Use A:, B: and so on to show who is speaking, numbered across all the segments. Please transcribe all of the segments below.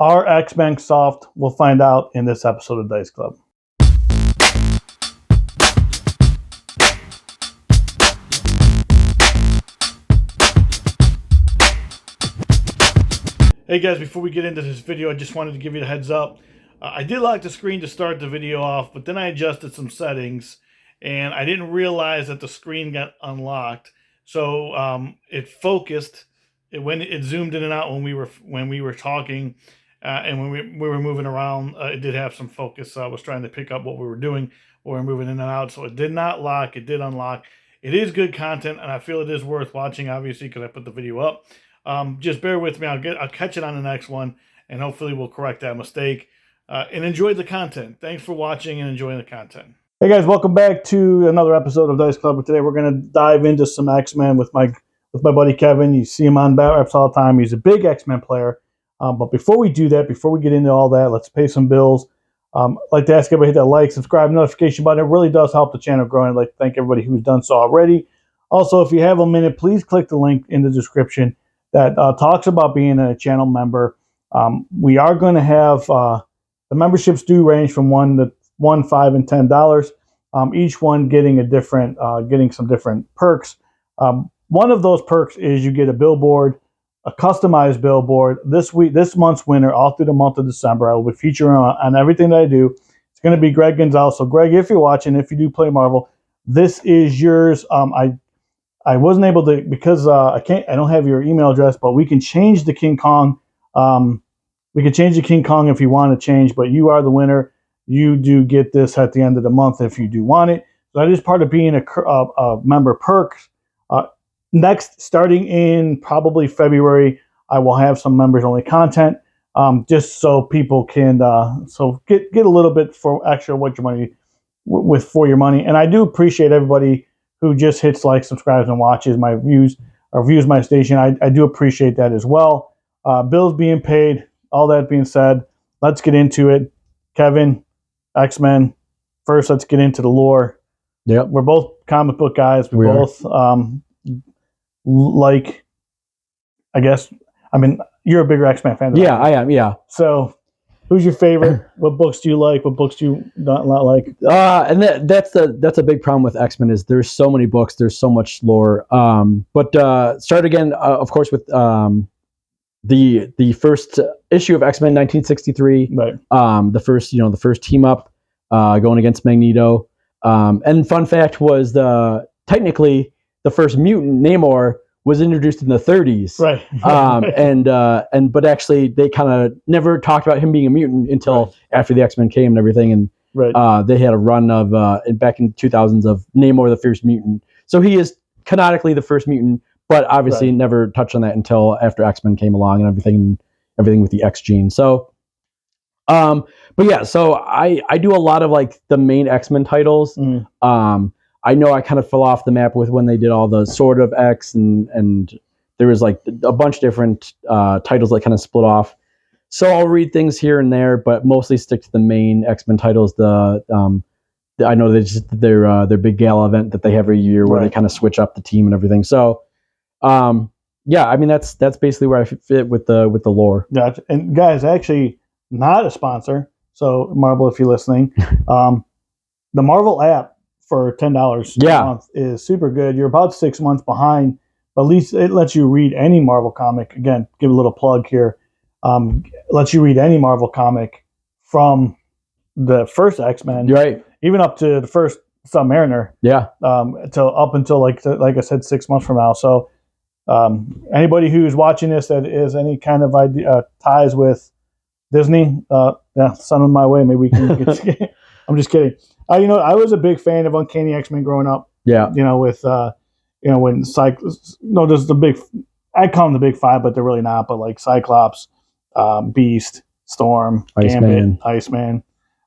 A: Are X-Men soft? We'll find out in this episode of Dice Club. Hey guys, before we get into this video, I just wanted to give you a heads up. I did lock the screen to start the video off, but then I adjusted some settings and I didn't realize that the screen got unlocked. So it focused. It zoomed in and out when we were talking, and when we were moving around. It did have some focus. So I was trying to pick up what we were doing while we were moving in and out. So it did not lock. It did unlock. It is good content, and I feel it is worth watching, obviously, because I put the video up. Just bear with me. I'll catch it on the next one, and hopefully we'll correct that mistake. And enjoy the content. Thanks for watching and enjoying the content. Hey guys, welcome back to another episode of Dice Club. Today we're going to dive into some X-Men with my buddy Kevin. You see him on Bat Raps all the time. He's a big X-Men player. But before we do that, before we get into all that, let's pay some bills. I'd like to ask everybody to hit that like, subscribe, notification button. It really does help the channel grow. And I'd like to thank everybody who's done so already. Also, if you have a minute, please click the link in the description that talks about being a channel member. We are going to have the memberships do range from $1, $5, and $10. Each one getting a different, getting some different perks. One of those perks is you get a billboard, a customized billboard. This month's winner, all through the month of December, I will be featuring on everything that I do. It's going to be Greg Gonzalez. So, Greg, if you're watching, if you do play Marvel, this is yours. I wasn't able to because I don't have your email address, but we can change the King Kong. We can change the King Kong if you want to change, but you are the winner. You do get this at the end of the month if you do want it. So that is part of being a member perks. Next, starting in probably February, I will have some members only content, just so people can get a little bit for extra what your money for your money. And I do appreciate everybody who just hits like, subscribes, and watches my views or views my station. I do appreciate that as well. Bills being paid. All that being said, let's get into it. Kevin, X-Men. First, let's get into the lore.
B: Yep.
A: We're both comic book guys. We both like, I guess, I mean, you're a bigger X-Men fan than
B: I am, yeah.
A: So, who's your favorite? What books do you like? What books do you not like?
B: And that's a big problem with X-Men is there's so many books, there's so much lore. But start again, of course, with the first issue of X-Men 1963.
A: Right.
B: The first team up going against Magneto. And fun fact was technically the first mutant, Namor, was introduced in the 30s.
A: Right.
B: But actually they kind of never talked about him being a mutant until after the X-Men came and everything. And they had a run of back in 2000s of Namor the first mutant. So he is canonically the first mutant, but obviously never touched on that until after X-Men came along and everything with the X gene. So, but yeah, so I do a lot of like the main X-Men titles. I know I kind of fell off the map with when they did all the Sword of X and there was like a bunch of different titles that kind of split off. So I'll read things here and there, but mostly stick to the main X-Men titles. I know they just did their big gala event that they have every year where they kind of switch up the team and everything. So, yeah, I mean that's basically where I fit with the lore.
A: Gotcha. And guys, actually not a sponsor. So Marvel, if you're listening, the Marvel app for $10 a month is super good. You're about 6 months behind, but at least it lets you read any Marvel comic. Again, give a little plug here. Lets you read any Marvel comic from the first X-Men,
B: right?
A: Even up to the first Submariner.
B: Yeah.
A: Until like I said, 6 months from now. So anybody who's watching this that is any kind of idea ties with Disney, send them my way. Maybe we can get. I'm just kidding. I was a big fan of Uncanny X-Men growing up.
B: Yeah.
A: With when there's the big. I call them the big five, but they're really not. But like Cyclops, Beast, Storm, Gambit, Iceman.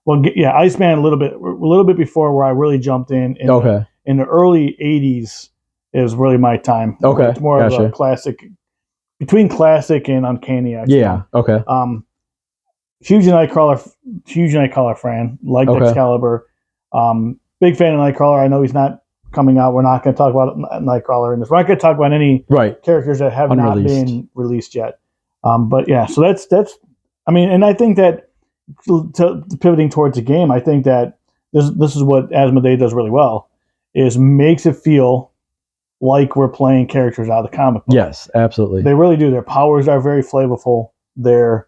A: Well, yeah, Iceman a little bit before where I really jumped in. In the early '80s is really my time.
B: Okay,
A: it's more of a classic, between classic and Uncanny X-Men.
B: Yeah. Okay.
A: Huge Nightcrawler fan. Like Excalibur. Big fan of Nightcrawler. I know he's not coming out. We're not going to talk about Nightcrawler in this. We're not going to talk about any characters that have not been released yet. But yeah, so that's I mean, and I think that pivoting towards the game, I think that this is what Asmodee does really well, is makes it feel like we're playing characters out of the comic book.
B: Yes, absolutely.
A: They really do. Their powers are very flavorful. Their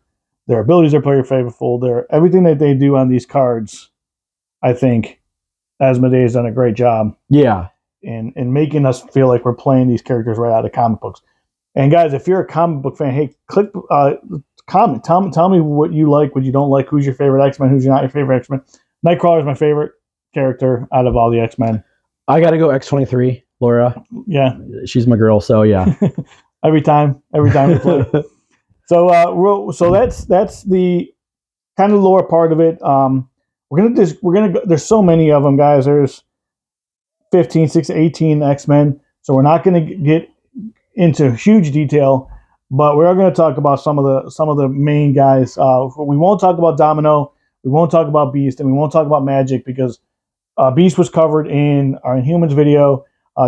A: abilities are very flavorful. Everything that they do on these cards, I think Asmodee has done a great job.
B: Yeah.
A: In making us feel like we're playing these characters right out of comic books. And guys, if you're a comic book fan, hey, click comment. Tell me what you like, what you don't like. Who's your favorite X-Men? Who's not your favorite X-Men? Nightcrawler is my favorite character out of all the X-Men.
B: I got to go X-23, Laura.
A: Yeah.
B: She's my girl, so yeah.
A: every time we play. So that's the kind of lower part of it. We're gonna go, there's so many of them, guys. There's 15, 16, 18 X-Men. So we're not going to get into huge detail, but we are going to talk about some of the main guys. We won't talk about Domino, we won't talk about Beast, and we won't talk about Magic because Beast was covered in our Inhumans video.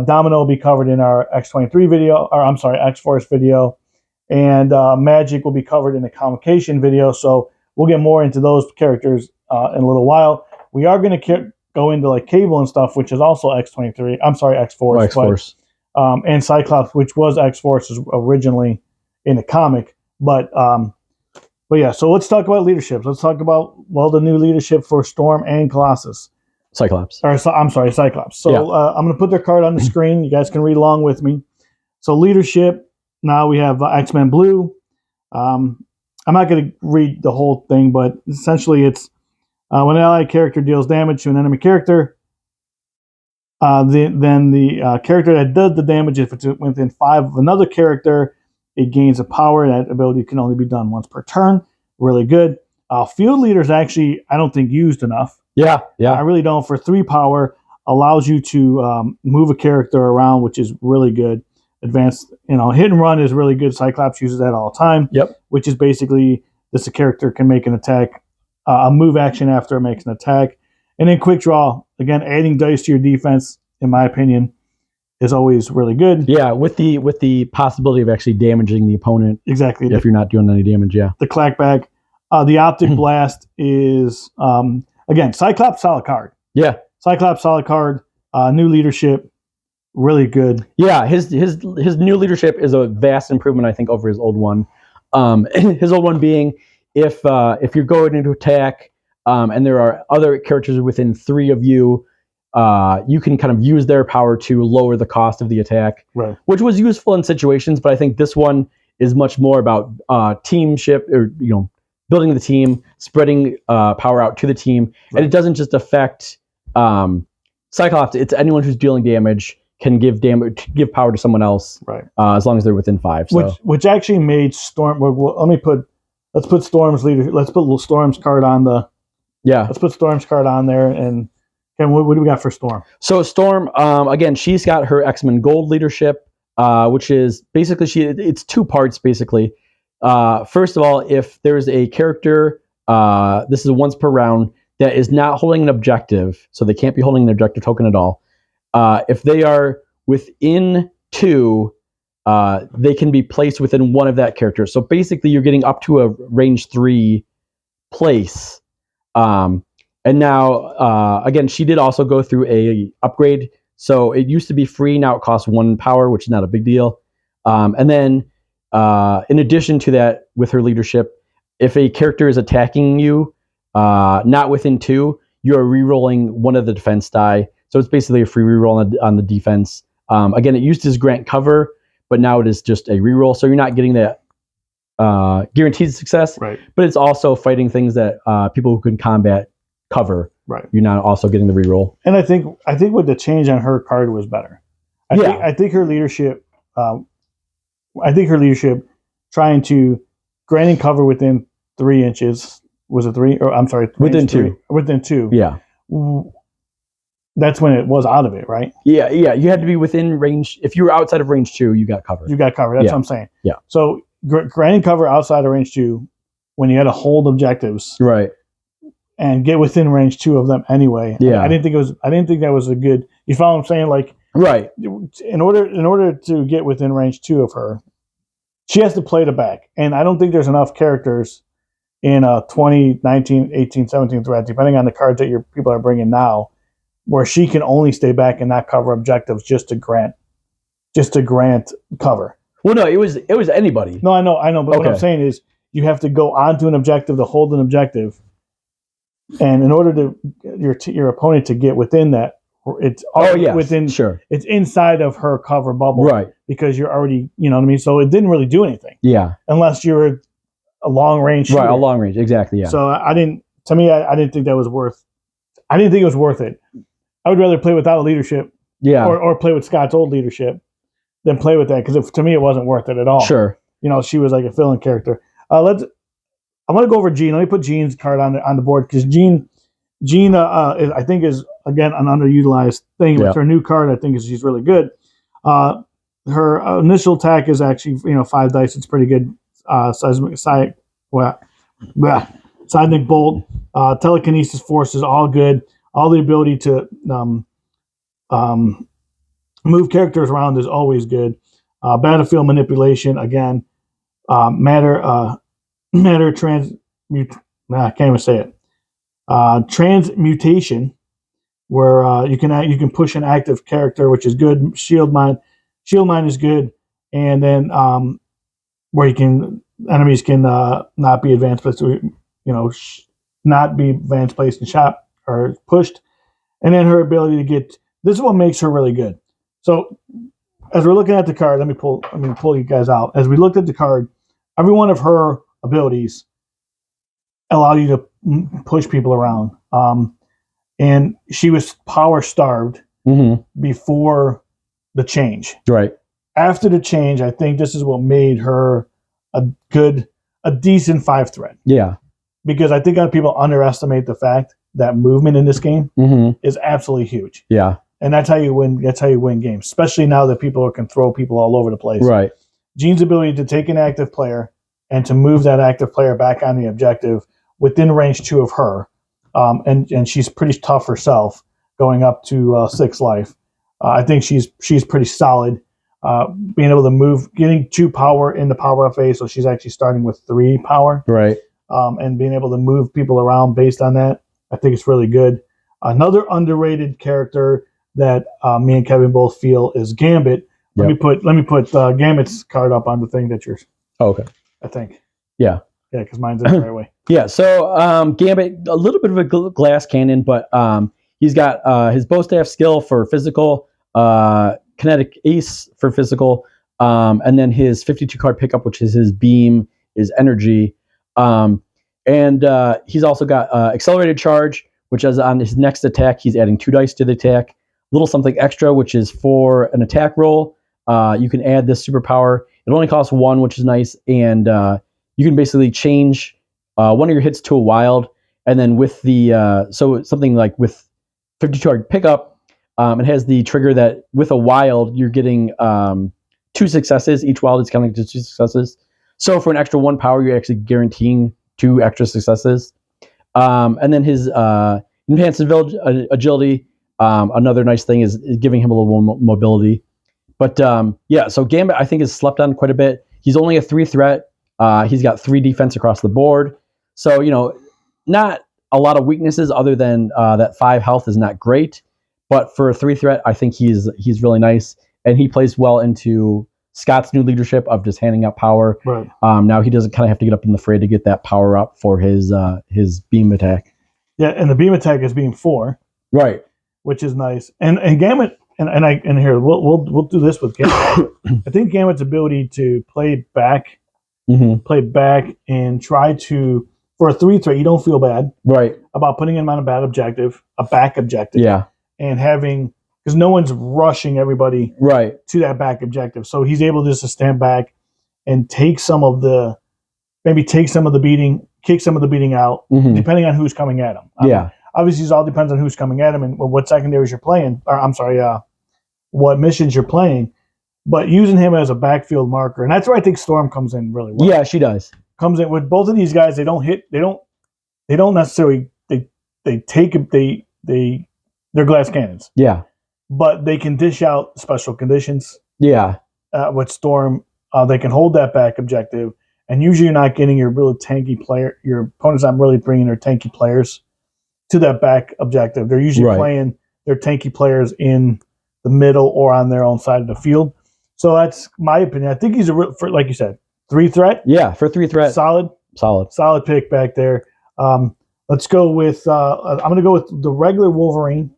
A: Domino will be covered in our X-23 video, or I'm sorry, X-Force video, and Magic will be covered in the Convocation video. So we'll get more into those characters in a little while. We are going to go into like Cable and stuff, which is also X-23. I'm sorry, X-Force.
B: X-Force.
A: And Cyclops, which was X-Force originally in the comic. But yeah, so let's talk about leadership. Let's talk about, the new leadership for Storm and Colossus.
B: Cyclops.
A: I'm sorry, Cyclops. So yeah. I'm going to put their card on the screen. You guys can read along with me. So leadership, now we have X-Men Blue. I'm not going to read the whole thing, but essentially it's when an allied character deals damage to an enemy character, then the character that does the damage, if it's within 5 of another character, it gains a power. That ability can only be done once per turn. Really good. Field leaders actually, I don't think used enough.
B: Yeah.
A: I really don't. For 3 power, allows you to move a character around, which is really good. Advanced, hit and run is really good. Cyclops uses that all the time.
B: Yep.
A: Which is basically this: a character can make an attack, a move action after it makes an attack. And then quick draw, again, adding dice to your defense, in my opinion, is always really good.
B: Yeah, with the possibility of actually damaging the opponent.
A: Exactly.
B: If you're not doing any damage, yeah.
A: The clackback. The Optic Blast is, again, Cyclops solid card.
B: Yeah.
A: Cyclops solid card. New leadership, really good.
B: Yeah, his new leadership is a vast improvement, I think, over his old one. His old one being, if you're going into attack, and there are other characters within 3 of you, you can kind of use their power to lower the cost of the attack,
A: right? Which
B: was useful in situations, but I think this one is much more about teamship, or building the team, spreading power out to the team, right. And it doesn't just affect Cyclops. It's anyone who's dealing damage can give power to someone else,
A: right?
B: As long as they're within 5. So.
A: Which actually made Storm. Let's put Storm's leader. Let's put Storm's card on the. Yeah. Let's put Storm's card on there. And Ken, what do we got for Storm?
B: So Storm, again, she's got her X-Men Gold leadership, which is basically it's 2 parts basically. First of all, if there's a character, this is once per round, that is not holding an objective, so they can't be holding an objective token at all. If they are within 2, they can be placed within 1 of that character. So basically, you're getting up to a range 3 place. And now, again, she did also go through a upgrade. So it used to be free. Now it costs 1 power, which is not a big deal. And then, in addition to that, with her leadership, if a character is attacking you, not within 2, you're rerolling 1 of the defense die. So it's basically a free reroll on the defense. Again, it used to grant cover, but now it is just a reroll. So you're not getting that guaranteed success,
A: right?
B: But it's also fighting things that people who can combat cover.
A: Right.
B: You're not also getting the reroll.
A: And I think what the change on her card was better. I think her leadership. I think her leadership, trying to granting cover within 3 inches. Was it 3? Or I'm sorry,
B: within 2.
A: 3, within 2.
B: Yeah.
A: That's when it was out of it, right?
B: Yeah. You had to be within range. If you were outside of range 2, you got covered.
A: You got covered. That's what I'm saying.
B: Yeah.
A: So granting cover outside of range 2, when you had to hold objectives,
B: right,
A: and get within range 2 of them anyway.
B: Yeah.
A: I didn't think that was a good. You follow what I'm saying? Like,
B: right.
A: In order to get within range 2 of her, she has to play the back, and I don't think there's enough characters in a 20, 19, 18, 17 threat, depending on the cards that your people are bringing now, where she can only stay back and not cover objectives just to grant cover.
B: Well, no, it was anybody.
A: No, I know, but what I'm saying is you have to go onto an objective to hold an objective, and in order to your opponent to get within that, it's within it's inside of her cover bubble,
B: right?
A: Because you're already, you know what I mean. So it didn't really do anything, unless you're a long range shooter.
B: Right, a long range, exactly, yeah.
A: So I didn't think that was worth. I didn't think it was worth it. I would rather play without a leadership, or play with Scott's old leadership, than play with that, because to me it wasn't worth it at all.
B: Sure,
A: you know, she was like a fill-in character. I'm gonna go over Jean. Let me put Jean's card on the board, because Jean, I think is again an underutilized thing. With her new card, I think she's really good. Her initial attack is actually 5 dice. It's pretty good. Seismic bolt, telekinesis force is all good. All the ability to move characters around is always good. Battlefield manipulation, again. Matter transmute. I can't even say it. Transmutation, where you can push an active character, which is good. Shield mine is good, and then where enemies can not be advanced placed, not be advanced placed and shot or pushed, and then her ability to get. This is what makes her really good. So, as we're looking at the card, let me pull you guys out. As we looked at the card, every one of her abilities allow you to push people around. And she was power starved before the change.
B: Right.
A: After the change, I think this is what made her a decent 5 threat.
B: Yeah.
A: Because I think people underestimate the fact that movement in this game is absolutely huge.
B: Yeah.
A: And that's how you win. That's how you win games, especially now that people can throw people all over the place.
B: Right.
A: Jean's ability to take an active player and to move that active player back on the objective within range 2 of her, and she's pretty tough herself, going up to 6 life. I think she's pretty solid. Being able to move, getting 2 power in the power FA, so she's actually starting with 3 power.
B: Right.
A: And being able to move people around based on that, I think it's really good. Another underrated character that me and Kevin both feel is Gambit. Let me put Gambit's card up on the thing that yours.
B: Oh, okay.
A: I think.
B: Yeah.
A: Yeah, because mine's in the right way.
B: Yeah. So Gambit, a little bit of a glass cannon, but he's got his bow staff skill for physical, kinetic ace for physical, and then his 52 card pickup, which is his beam, is energy, and he's also got accelerated charge, which is on his next attack. He's adding 2 dice to the attack. Little something extra, which is for an attack roll. You can add this superpower. It only costs 1, which is nice, and you can basically change one of your hits to a wild, and then with the so something like with 52 card pickup, it has the trigger that with a wild you're getting 2 successes. Each wild is counting to 2 successes. So for an extra 1 power, you're actually guaranteeing 2 extra successes. And then his enhanced agility. Another nice thing is giving him a little more mobility. But so Gambit, I think, is slept on quite a bit. He's only a 3 threat. He's got 3 defense across the board. So, not a lot of weaknesses other than that 5 health is not great. But for a 3 threat, I think he's really nice. And he plays well into Scott's new leadership of just handing out power.
A: Right.
B: Now he doesn't kind of have to get up in the fray to get that power up for his beam attack.
A: Yeah, and the beam attack is beam 4.
B: Right.
A: Which is nice. And Gambit, and here we'll do this with Gambit. I think Gambit's ability to play back and try to, for a 3 threat, you don't feel bad about putting him on a back objective, and having, because no one's rushing everybody to that back objective, so he's able just to stand back and take some of the beating, kick some of the beating out, depending on who's coming at him. Obviously, it all depends on who's coming at him and what secondaries you're playing, what missions you're playing. But using him as a backfield marker, and that's where I think Storm comes in really well.
B: Yeah, she does.
A: Comes in with both of these guys. They don't necessarily they're glass cannons.
B: Yeah,
A: but they can dish out special conditions.
B: Yeah,
A: with Storm, they can hold that back objective, and usually you're not getting your really tanky player. Your opponent's not really bringing their tanky players to that back objective. They're usually playing their tanky players in the middle or on their own side of the field. So that's my opinion. I think he's for like you said, 3 threat.
B: Yeah, for 3 threat,
A: solid pick back there. Let's go with. I'm going to go with the regular Wolverine.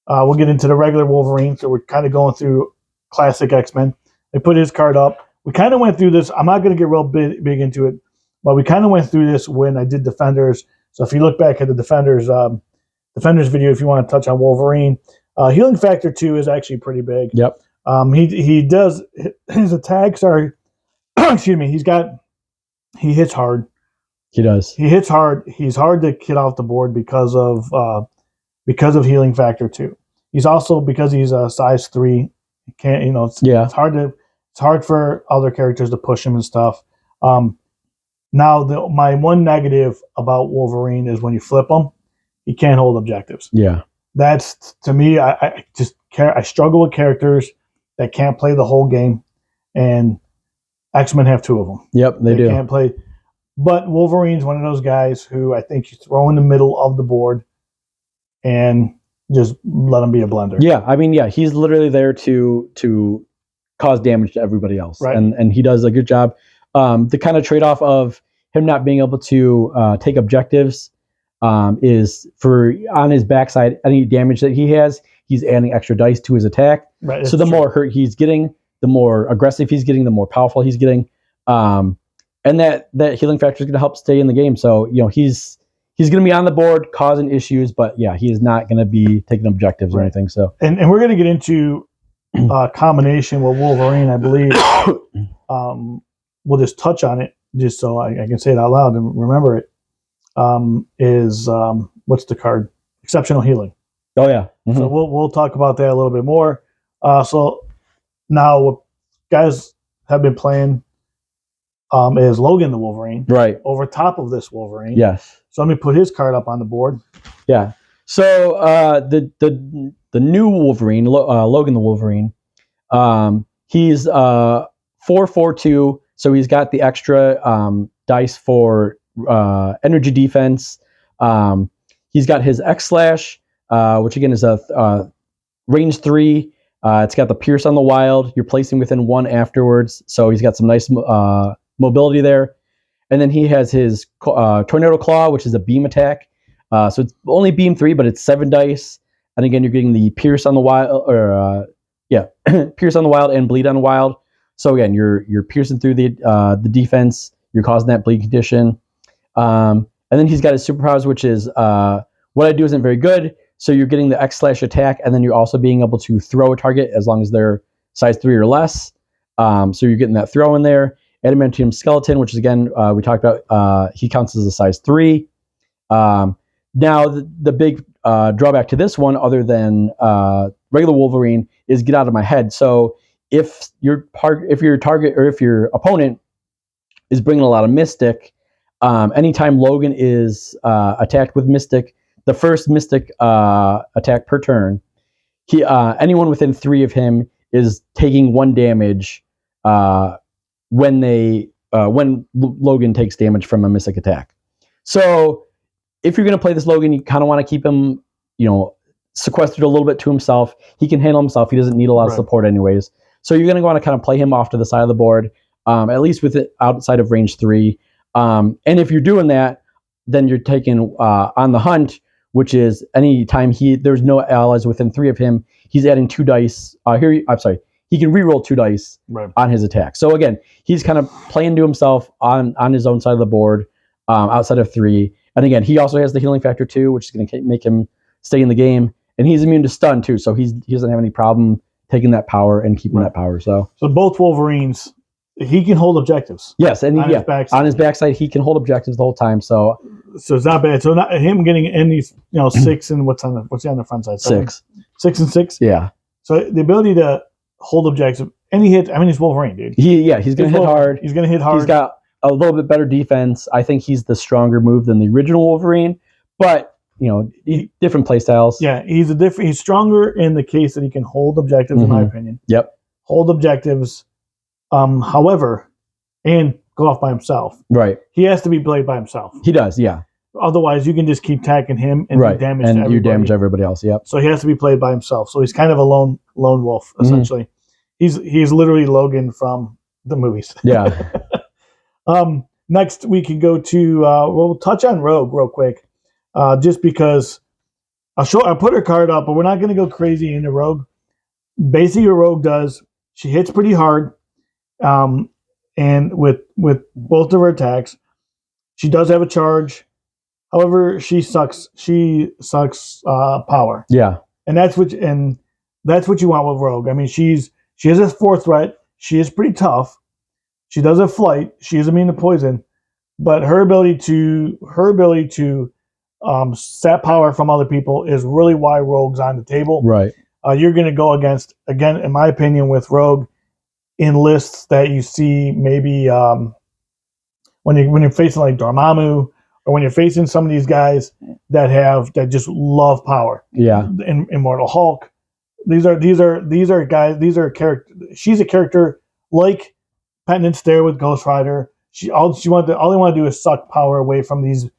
A: We'll get into the regular Wolverine. So we're kind of going through classic X-Men. They put his card up. We kind of went through this. I'm not going to get real big into it, but we kind of went through this when I did Defenders. So if you look back at the Defenders video, if you want to touch on Wolverine, healing factor 2 is actually pretty big.
B: Yep.
A: He does his attacks are. Excuse me. He hits hard.
B: He does.
A: He hits hard. He's hard to get off the board because of healing factor 2. He's also because he's a size 3. Can't it's hard for other characters to push him and stuff. Now my one negative about Wolverine is when you flip him, he can't hold objectives.
B: Yeah,
A: that's to me. I struggle with characters that can't play the whole game, and X-Men have 2 of them.
B: Yep, they do.
A: Can't play. But Wolverine's one of those guys who I think you throw in the middle of the board and just let him be a blender.
B: Yeah, I mean, he's literally there to cause damage to everybody else,
A: right?
B: And he does a good job. The kind of trade-off of him not being able to take objectives is for on his backside, any damage that he has, he's adding extra dice to his attack.
A: Right.
B: So the more hurt he's getting, the more aggressive he's getting, the more powerful he's getting. And that healing factor is going to help stay in the game. So, he's going to be on the board causing issues, but he is not going to be taking objectives or anything. So,
A: and we're going to get into a combination with Wolverine, I believe. We'll just touch on it just so I can say it out loud and remember it. What's the card? Exceptional Healing.
B: Oh yeah. Mm-hmm.
A: So we'll talk about that a little bit more. So now what guys have been playing is Logan the Wolverine,
B: right,
A: over top of this Wolverine.
B: Yes.
A: So let me put his card up on the board.
B: Yeah. So the new Wolverine, Logan the Wolverine, he's 4/4/2. So he's got the extra dice for energy defense. He's got his X-Slash, which again is a range 3. It's got the Pierce on the Wild. You're placing within 1 afterwards. So he's got some nice mobility there. And then he has his Tornado Claw, which is a beam attack. So it's only beam 3, but it's 7 dice. And again, you're getting the Pierce on the Wild, Pierce on the Wild and Bleed on the Wild. So again, you're piercing through the defense. You're causing that bleed condition. And then he's got his superpowers, which is what I do isn't very good. So you're getting the X-Slash attack, and then you're also being able to throw a target as long as they're size 3 or less. So you're getting that throw in there. Adamantium Skeleton, which is again we talked about, he counts as a size 3. Now the big drawback to this one, other than regular Wolverine, is get out of my head. So if your target or if your opponent is bringing a lot of Mystic, anytime Logan is attacked with Mystic, the first Mystic attack per turn, anyone within 3 of him is taking 1 damage when Logan takes damage from a Mystic attack. So if you're going to play this Logan, you kind of want to keep him, sequestered a little bit to himself. He can handle himself. He doesn't need a lot of support anyways. So you're going to want to kind of play him off to the side of the board, at least with it outside of range 3. And if you're doing that, then you're taking on the hunt, which is any time there's no allies within 3 of him, he's adding 2 dice. He can reroll 2 dice on his attack. So again, he's kind of playing to himself on his own side of the board, outside of 3. And again, he also has the healing factor 2, which is going to make him stay in the game. And he's immune to stun too, so he doesn't have any problem taking that power and keeping that power. So
A: both Wolverines, he can hold objectives.
B: Yes, and on his backside, he can hold objectives the whole time. So
A: it's not bad. So not him getting in these 6 and what's on the front side?
B: 6.
A: 6 and 6.
B: Yeah.
A: So the ability to hold objectives, and he hits. I mean, he's Wolverine, dude.
B: He's going to hit hard.
A: He's going to hit hard.
B: He's got a little bit better defense. I think he's the stronger move than the original Wolverine, but different play styles.
A: Yeah, he's stronger in the case that he can hold objectives, in my opinion.
B: Yep.
A: Hold objectives. However, and go off by himself.
B: Right.
A: He has to be played by himself.
B: He does, yeah.
A: Otherwise, you can just keep tacking him and do damage to everybody.
B: You damage everybody else. Yep.
A: So he has to be played by himself. So he's kind of a lone wolf essentially. He's literally Logan from the movies.
B: Yeah.
A: Next, we can go to we'll touch on Rogue real quick, just because I'll put her card up, but we're not going to go crazy into Rogue. Basically, what Rogue does, she hits pretty hard, and with both of her attacks, she does have a charge. However, she sucks power.
B: Yeah,
A: and that's what you want with Rogue. I mean, she has a 4 threat. She is pretty tough. She does have flight. She is immune to poison, but her ability to sap power from other people is really why Rogue's on the table.
B: Right.
A: You're going to go against, again, in my opinion, with Rogue in lists that you see maybe when you're facing like Dormammu, or when you're facing some of these guys that just love power.
B: Yeah.
A: Immortal Hulk. These are guys. These are characters. She's a character like Penance there with Ghost Rider. All they want to do is suck power away from these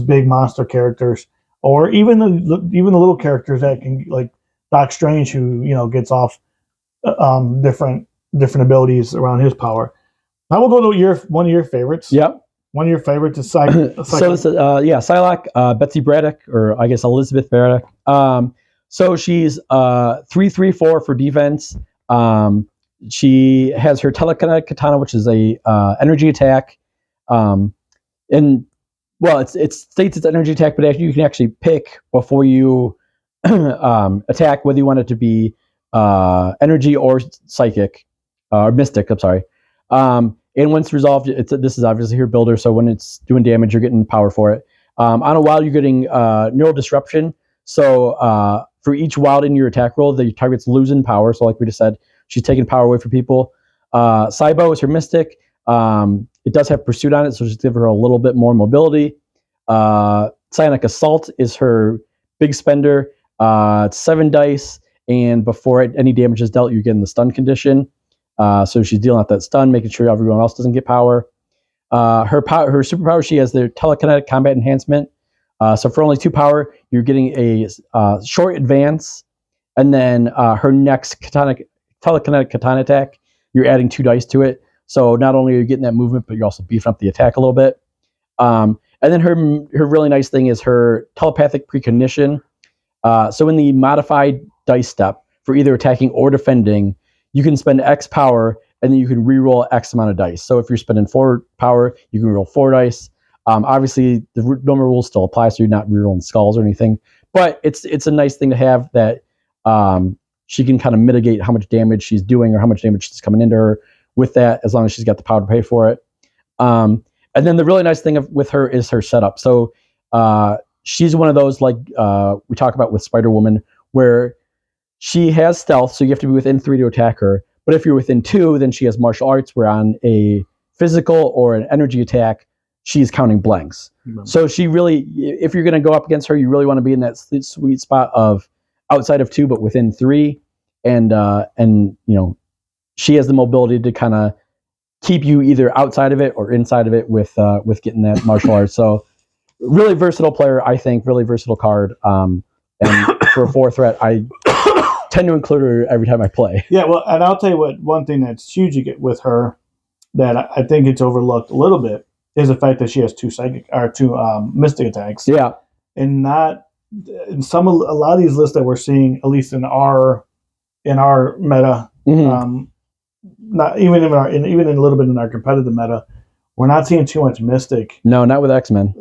A: big monster characters, or even the little characters that can, like Doc Strange, who gets off different abilities around his power. Now we'll go to one of your favorites.
B: Yep.
A: One of your favorites is Psylocke.
B: So this is Psylocke, Betsy Braddock, or I guess Elizabeth Braddock. So she's 3/3/4 for defense. She has her telekinetic katana, which is a energy attack. It states it's energy attack, but you can actually pick before you attack whether you want it to be energy or psychic or mystic. I'm sorry. And once resolved, this is obviously her builder, so when it's doing damage, you're getting power for it. On a wild, you're getting neural disruption. So for each wild in your attack roll, the target's losing power. So like we just said, she's taking power away from people. Cybo is her mystic. It does have pursuit on it, so just give her a little bit more mobility. Psionic Assault is her big spender. It's 7 dice, and before any damage is dealt, you're getting the stun condition. So she's dealing with that stun, making sure everyone else doesn't get power. Her superpower, she has the telekinetic combat enhancement. So for only 2 power, you're getting a short advance, and then her next telekinetic katana attack, you're adding 2 dice to it. So not only are you getting that movement, but you're also beefing up the attack a little bit. And then her really nice thing is her telepathic precognition. So in the modified dice step for either attacking or defending, you can spend X power, and then you can reroll X amount of dice. So if you're spending 4 power, you can roll 4 dice. Obviously, the normal rules still apply, so you're not rerolling skulls or anything. But it's a nice thing to have that she can kind of mitigate how much damage she's doing or how much damage is coming into her with that, as long as she's got the power to pay for it. And then the really nice thing with her is her setup. So she's one of those, like we talk about with Spider-Woman, where she has stealth, so you have to be within 3 to attack her. But if you're within 2, then she has martial arts, where on a physical or an energy attack, she's counting blanks. Mm-hmm. So she really, if you're going to go up against her, you really want to be in that sweet spot of outside of 2, but within 3. And she has the mobility to kind of keep you either outside of it or inside of it with getting that martial arts. So really versatile player, I think, really versatile card. And for a 4 threat, I tend to include her every time I play.
A: Yeah, well, and I'll tell you what, one thing that's huge with her that I think it's overlooked a little bit is the fact that she has 2 mystic attacks.
B: Yeah.
A: And not in a lot of these lists that we're seeing, at least in our meta, mm-hmm. Not even even in a little bit in our competitive meta, we're not seeing too much mystic.
B: No, not with X-Men.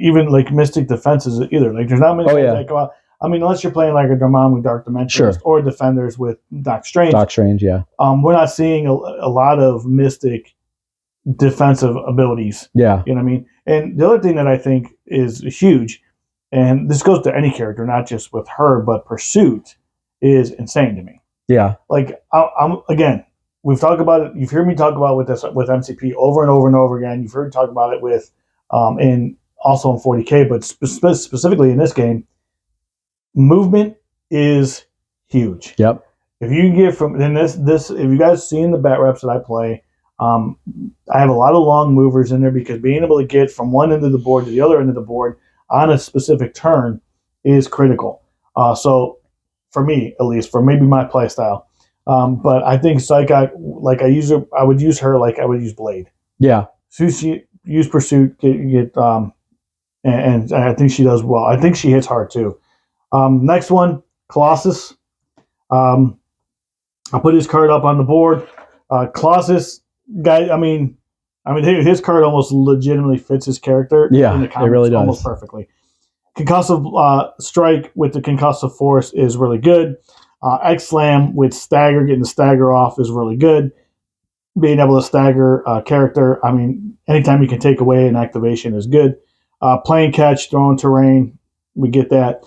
A: Even like mystic defenses either. Like there's not many that go out. I mean, unless you're playing like a Dormammu Dark Dimension or Defenders with Doc Strange.
B: Doc Strange, yeah.
A: We're not seeing a lot of mystic defensive abilities.
B: Yeah.
A: You know what I mean? And the other thing that I think is huge, and this goes to any character, not just with her, but Pursuit is insane to me.
B: Yeah.
A: Like, again, we've talked about it. You've heard me talk about it with MCP over and over and over again. You've heard me talk about it with, also in 40K, but specifically in this game, movement is huge.
B: Yep.
A: If you get from this, if you guys seen the bat reps that I play, I have a lot of long movers in there because being able to get from one end of the board to the other end of the board on a specific turn is critical. So for me, at least, for maybe my play style. But I think Psychic, like I would use her like I would use Blade.
B: Yeah.
A: So she use Pursuit, and I think she does well. I think she hits hard too. Next one, Colossus. I'll put his card up on the board. Colossus guy. I mean, his card almost legitimately fits his character.
B: Yeah,
A: in the comics,
B: it really does
A: almost perfectly. Concussive Strike with the Concussive Force is really good. X-Slam with Stagger, getting the Stagger off is really good. Being able to stagger a character, anytime you can take away an activation is good. Playing catch, throwing terrain, we get that.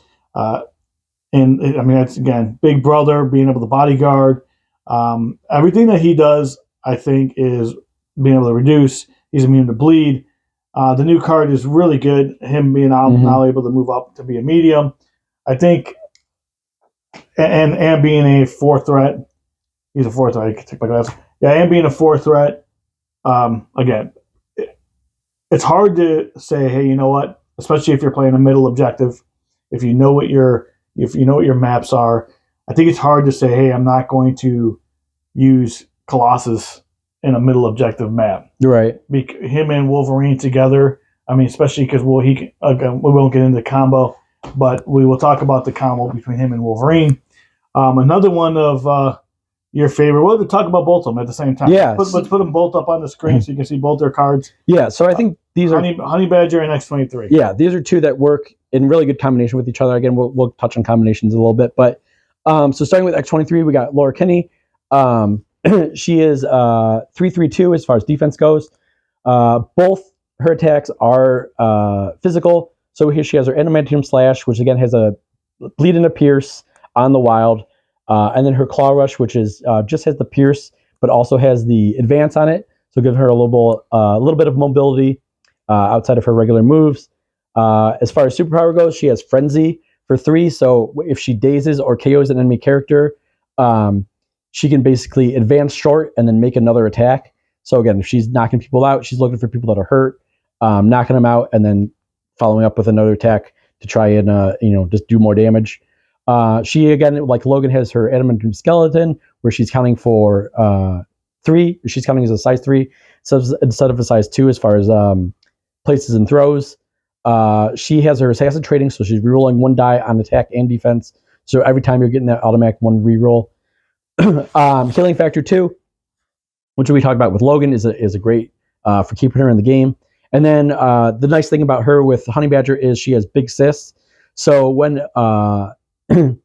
A: That's, again, Big Brother, being able to bodyguard. Everything that he does, I think, is being able to reduce. He's immune to bleed. The new card is really good. Him being now able to move up to be a medium, I think, and being a 4 threat. He's a 4 threat. I can take my glass. Yeah, and being a 4 threat. Again, it's hard to say, hey, you know what? Especially if you're playing a middle objective, if you know what your maps are, I think it's hard to say, hey, I'm not going to use Colossus in a middle objective map.
B: Right.
A: Him and Wolverine together. Especially because we won't get into the combo, but we will talk about the combo between him and Wolverine. Another one of your favorite. We'll talk about both of them at the same time.
B: Yeah.
A: Let's put them both up on the screen so you can see both their cards.
B: Yeah. So I think these are
A: Honey Badger and X-23.
B: Yeah, these are two that work in really good combination with each other. Again, we'll touch on combinations a little bit, but so starting with X-23, we got Laura Kinney. She is 3/3/2 as far as defense goes. Both her attacks are physical. So here she has her Adamantium Slash, which again has a bleed and a pierce on the wild, and then her Claw Rush, which is just has the pierce, but also has the advance on it, so give her a little bit of mobility outside of her regular moves. As far as superpower goes, she has Frenzy for 3. So if she dazes or KOs an enemy character, she can basically advance short and then make another attack. So again, if she's knocking people out, she's looking for people that are hurt, knocking them out, and then following up with another attack to try and just do more damage. She, again, like Logan, has her Adamantium Skeleton, where she's counting for 3. She's counting as a size 3 instead of a size 2 as far as places and throws. She has her Assassin Trading, so she's rerolling 1 die on attack and defense. So every time you're getting that automatic 1 reroll. Healing Factor 2, which we talked about with Logan, is a great for keeping her in the game. And then the nice thing about her with Honey Badger is she has Big Sis. So when Honey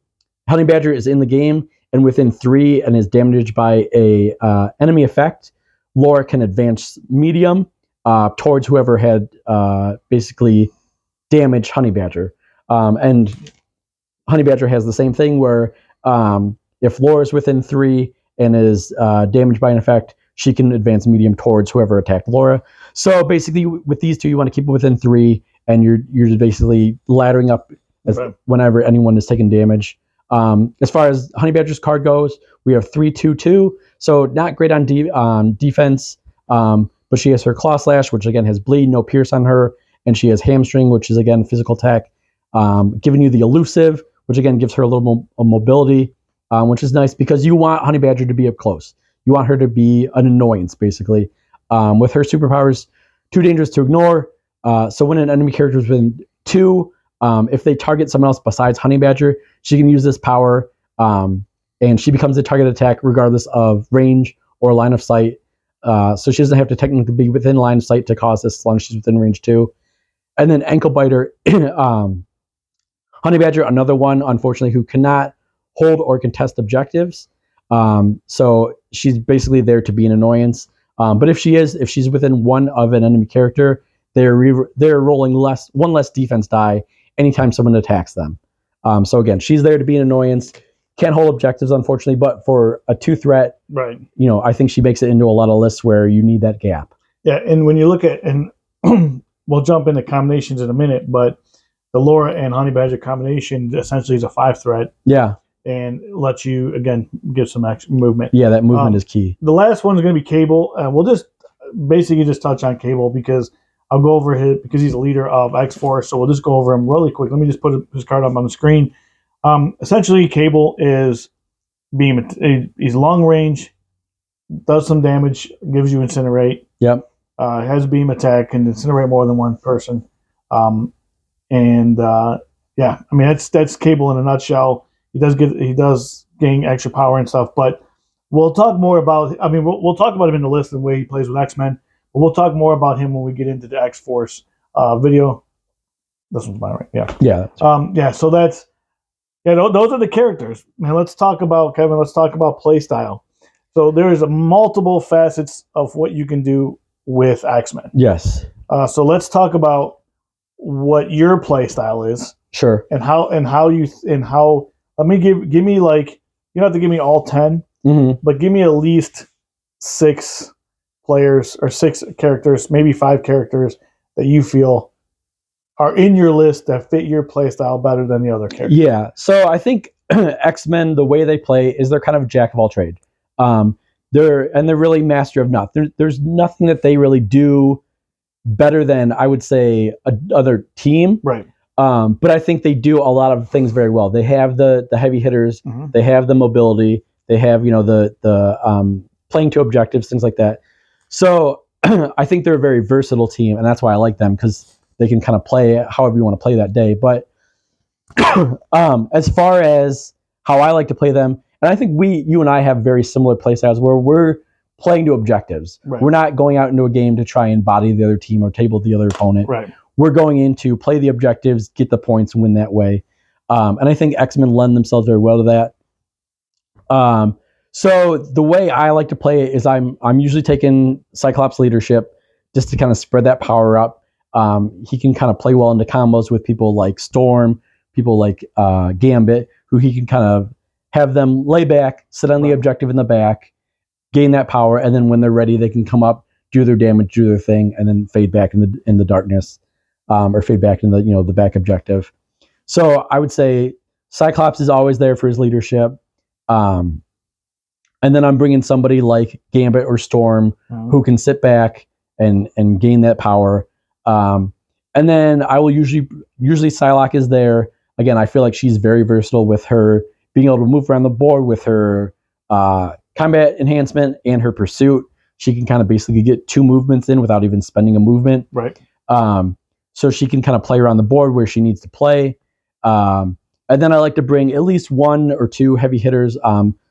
B: Badger is in the game and within 3 and is damaged by a enemy effect, Laura can advance medium towards whoever had basically damaged Honey Badger. And Honey Badger has the same thing where if Laura's within 3 and is damaged by an effect, she can advance medium towards whoever attacked Laura. So basically, with these two, you want to keep it within 3, and you're just basically laddering up whenever anyone is taking damage. As far as Honey Badger's card goes, we have 3/2/2, so not great on defense, but she has her Claw Slash, which again has bleed, no pierce on her, and she has Hamstring, which is again physical attack, giving you the Elusive, which again gives her a little mobility, which is nice because you want Honey Badger to be up close. You want her to be an annoyance, basically. With her superpowers, too dangerous to ignore. So when an enemy character is within 2, if they target someone else besides Honey Badger, she can use this power, and she becomes a target attack regardless of range or line of sight. So she doesn't have to technically be within line of sight to cause this as long as she's within range 2. And then Ankle Biter, Honey Badger, another one, unfortunately, who cannot hold or contest objectives. So she's basically there to be an annoyance. But if she's within 1 of an enemy character, they're rolling one less defense die anytime someone attacks them. So again, she's there to be an annoyance. Can't hold objectives, unfortunately, but for a 2 threat,
A: right?
B: I think she makes it into a lot of lists where you need that gap.
A: Yeah, and when you look at, and we'll jump into combinations in a minute, but the Laura and Honey Badger combination essentially is a 5 threat.
B: Yeah.
A: and lets you again get some action movement.
B: Yeah, that movement is key.
A: The last one is going to be Cable. We'll just basically just touch on Cable because I'll go over him because he's the leader of X-Force. So we'll just go over him really quick. Let me just put his card up on the screen. Essentially, Cable is beam. He's long range, does some damage, gives you incinerate.
B: Yep.
A: Has beam attack, can incinerate more than one person. Yeah, I mean that's Cable in a nutshell. He does gain extra power and stuff, but we'll talk more about. I mean, we'll talk about him in the list and the way he plays with X-Men. But we'll talk more about him when we get into the X-Force video. This one's mine, right? Yeah.
B: Yeah.
A: Yeah. So that's those are the characters. Now let's talk about Kevin. Let's talk about play style. So there is multiple facets of what you can do with X-Men.
B: Yes.
A: So let's talk about what your play style is.
B: Sure.
A: And how let me give me like, you don't have to give me all 10, but give me at least 6 players or 6 characters, maybe 5 characters that you feel are in your list that fit your play style better than the other characters.
B: Yeah. So I think X-Men, the way they play is they're kind of jack of all trade. They're really master of none. There's nothing that they really do better than, I would say, another team.
A: Right.
B: But I think they do a lot of things very well. They have the heavy hitters. They have the mobility. They have the playing to objectives, things like that. So I think they're a very versatile team, and that's why I like them, because they can kind of play however you want to play that day. But as far as how I like to play them, and I think you and I have very similar play styles where we're playing to objectives. Right. We're not going out into a game to try and body the other team or table the other opponent.
A: Right.
B: We're going in to play the objectives, get the points, and win that way. And I think X-Men lend themselves very well to that. So the way I like to play it is I'm usually taking Cyclops leadership just to kind of spread that power up. He can kind of play well into combos with people like Storm, people like Gambit, who he can kind of have them lay back, sit on the objective in the back, gain that power, and then when they're ready, they can come up, do their damage, do their thing, and then fade back in the darkness, or fade back in the back objective. So I would say Cyclops is always there for his leadership. And then I'm bringing somebody like Gambit or Storm who can sit back and gain that power. And then I will usually Psylocke is there. Again, I feel like she's very versatile with her being able to move around the board with her combat enhancement and her pursuit. She can kind of basically get 2 movements in without even spending a movement.
A: Right.
B: So she can kind of play around the board where she needs to play. And then I like to bring at least 1 or 2 heavy hitters.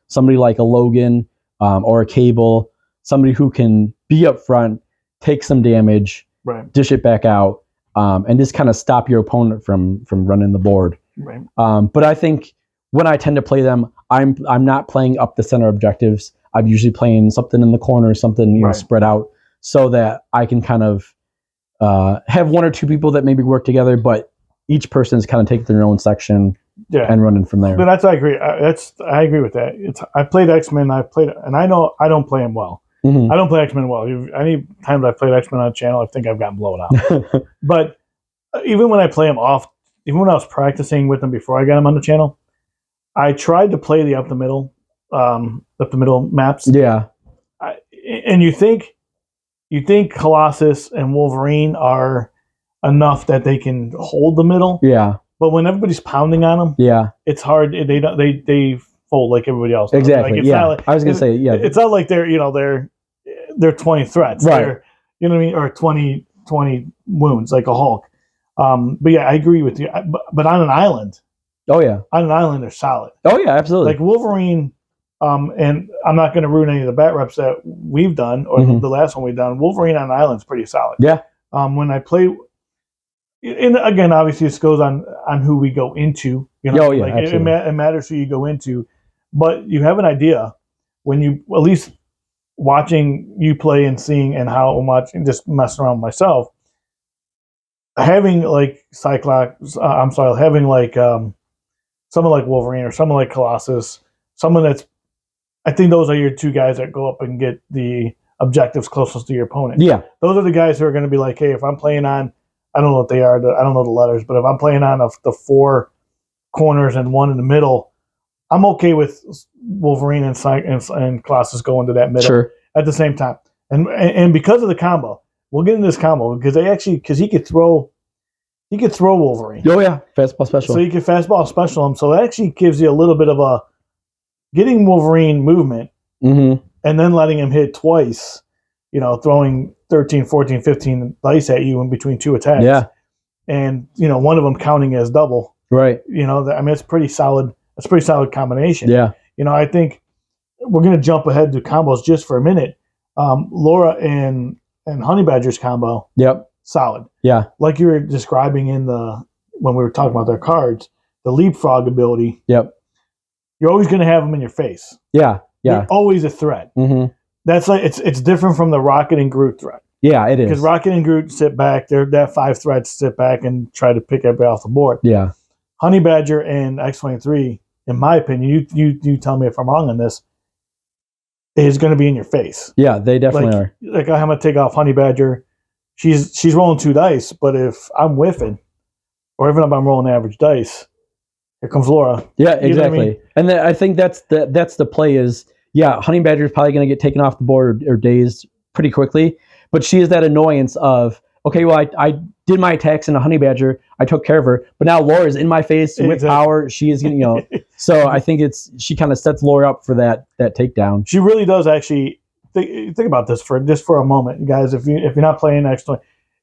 B: Somebody like a Logan or a Cable, somebody who can be up front, take some damage, dish it back out, and just kind of stop your opponent from running the board.
A: Right.
B: But I think when I tend to play them, I'm not playing up the center objectives. I'm usually playing something in the corner, something spread out, so that I can kind of have 1 or 2 people that maybe work together, but each person is kind of taking their own section and running from there.
A: But I agree. I agree with that. I played X-Men. And I know I don't play them well. I don't play X-Men well. Any time that I've played X-Men on a channel, I think I've gotten blown out. But even when I play them off, even when I was practicing with them before I got them on the channel, I tried to play the up the middle maps.
B: Yeah.
A: And you think Colossus and Wolverine are enough that they can hold the middle.
B: Yeah.
A: But when everybody's pounding on them, it's hard. They fold like everybody else.
B: Exactly.
A: Like,
B: I was gonna say
A: It's not like they're 20 threats.
B: Right.
A: They're, you know what I mean, or 20 wounds like a Hulk. But yeah, I agree with you. But on an island.
B: Oh yeah.
A: On an island, they're solid.
B: Oh yeah, absolutely.
A: Like Wolverine. And I'm not going to ruin any of the bat reps that we've done or the last one we've done. Wolverine on an island is pretty solid.
B: Yeah.
A: When I play. And again, obviously, this goes on who we go into. You know, it matters who you go into, but you have an idea when you at least watching you play and seeing and how much and just messing around with myself. Having like Cyclops, having like someone like Wolverine or someone like Colossus, someone that's. I think those are your 2 guys that go up and get the objectives closest to your opponent.
B: Yeah,
A: those are the guys who are going to be like, hey, if I'm playing on. I don't know what they are. I don't know the letters, but if I'm playing on the 4 corners and 1 in the middle, I'm okay with Wolverine and Colossus going to that middle at the same time. And because of the combo, we'll get into this combo because he could throw Wolverine.
B: Oh yeah, fastball special.
A: So you can fastball special him. So that actually gives you a little bit of a getting Wolverine movement and then letting him hit twice. Throwing 13, 14, 15 dice at you in between two attacks.
B: Yeah.
A: And one of them counting as double.
B: Right.
A: It's pretty solid. It's a pretty solid combination.
B: Yeah.
A: I think we're going to jump ahead to combos just for a minute. Laura and Honey Badger's combo.
B: Yep.
A: Solid.
B: Yeah.
A: Like you were describing when we were talking about their cards, the leapfrog ability.
B: Yep.
A: You're always going to have them in your face.
B: Yeah. Yeah.
A: They're always a threat. That's like it's different from the Rocket and Groot threat.
B: Yeah, it is.
A: Because Rocket and Groot sit back. That 5 threats sit back and try to pick everybody off the board.
B: Yeah.
A: Honey Badger and X-23, in my opinion, you tell me if I'm wrong on this, is going to be in your face.
B: Yeah, they definitely are.
A: Like I'm going to take off Honey Badger. She's rolling 2 dice, but if I'm whiffing, or even if I'm rolling average dice, here comes Laura.
B: Yeah, exactly. And I think that's the play is, yeah, Honey Badger is probably going to get taken off the board or dazed pretty quickly, but she is that annoyance of, okay, well, I did my attacks in a Honey Badger, I took care of her, but now Laura's in my face with power. She is getting, so I think she kind of sets Laura up for that takedown.
A: She really does actually. Think about this for a moment, guys. If you're not playing X-20,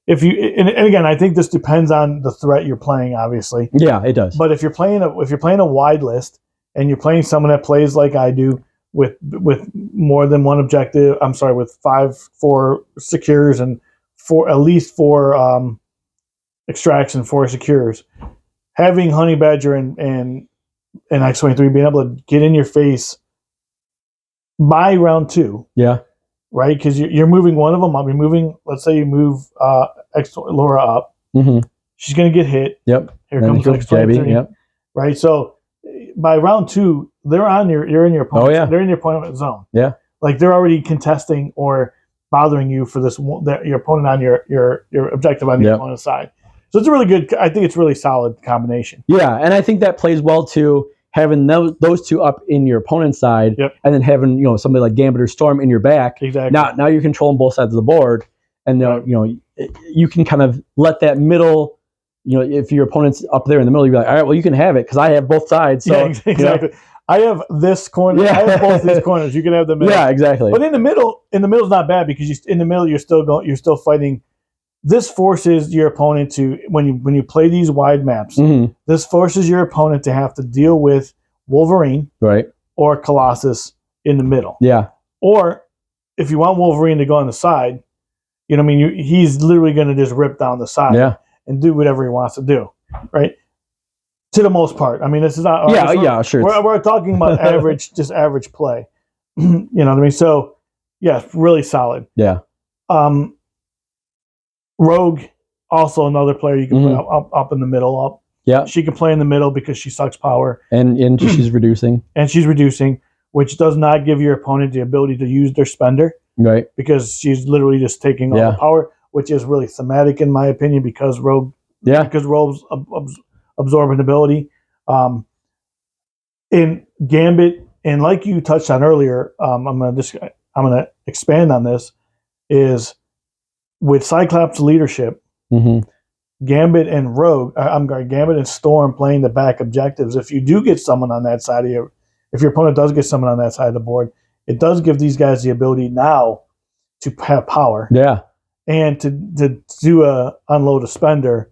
A: and again, I think this depends on the threat you're playing, obviously.
B: Yeah, it does.
A: But if you're playing a wide list and you're playing someone that plays like I do with more than one objective, with 4 secures and at least 4 extraction, 4 secures, having Honey Badger and X-23 being able to get in your face by round 2.
B: Yeah.
A: Right? Because you're moving one of them up. You're moving, let's say you move Laura up. She's going to get hit.
B: Yep.
A: Here comes X-23.
B: Yep.
A: Right? So by round 2, you're in your opponent.
B: Oh, yeah.
A: They're in your opponent zone.
B: Yeah.
A: Like they're already contesting or bothering you for this, your opponent on your objective on your opponent's side. So it's a really good, I think it's a really solid combination.
B: Yeah. And I think that plays well too, having those 2 up in your opponent's side, and then having somebody like Gambit or Storm in your back.
A: Exactly.
B: Now you're controlling both sides of the board, and you can kind of let that middle. If your opponent's up there in the middle, you'd be like, all right, well, you can have it because I have both sides. So,
A: yeah, exactly. I have this corner. Yeah. I have both these corners. You can have the middle.
B: Yeah, exactly.
A: But in the middle is not bad because in the middle you're still fighting. This forces your opponent to when you play these wide maps. This forces your opponent to have to deal with Wolverine,
B: right,
A: or Colossus in the middle.
B: Yeah.
A: Or if you want Wolverine to go on the side, he's literally going to just rip down the side.
B: Yeah.
A: And do whatever he wants to do, right? To the most part. This is not.
B: Sure.
A: We're talking about average play. You know what I mean? So, yeah, really solid.
B: Yeah.
A: Rogue, also another player you can play up in the middle.
B: Yeah.
A: She can play in the middle because she sucks power.
B: And she's reducing.
A: And she's reducing, which does not give your opponent the ability to use their spender.
B: Right.
A: Because she's literally just taking all the power, which is really thematic in my opinion because Rogue's absorbent ability. In Gambit, and like you touched on earlier, I'm gonna expand on this, is with Cyclops' leadership, Gambit and Gambit and Storm playing the back objectives. If you do get someone on that side if your opponent does get someone on that side of the board, it does give these guys the ability now to have power.
B: Yeah.
A: And to do unload a spender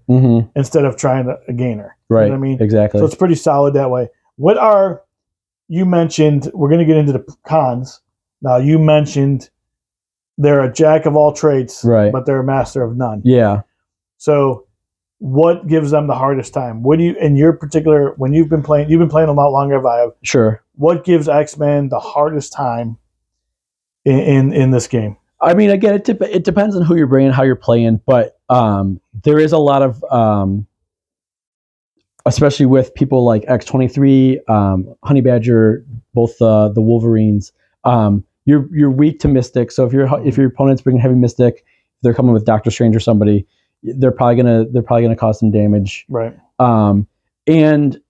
A: instead of trying a gainer.
B: Right.
A: You know what I mean?
B: Exactly.
A: So it's pretty solid that way. You mentioned, we're going to get into the cons. Now, you mentioned they're a jack of all trades,
B: right,
A: but they're a master of none.
B: Yeah.
A: So what gives them the hardest time? What do you, in your particular, when you've been playing a lot longer than I have.
B: Sure.
A: What gives X-Men the hardest time in this game?
B: Again, it depends on who you're bringing, how you're playing, but there is a lot of, especially with people like X-23, Honey Badger, both the Wolverines. You're weak to Mystic, so if your opponent's bringing heavy Mystic, they're coming with Doctor Strange or somebody, they're probably gonna cause some damage.
A: Right.
B: And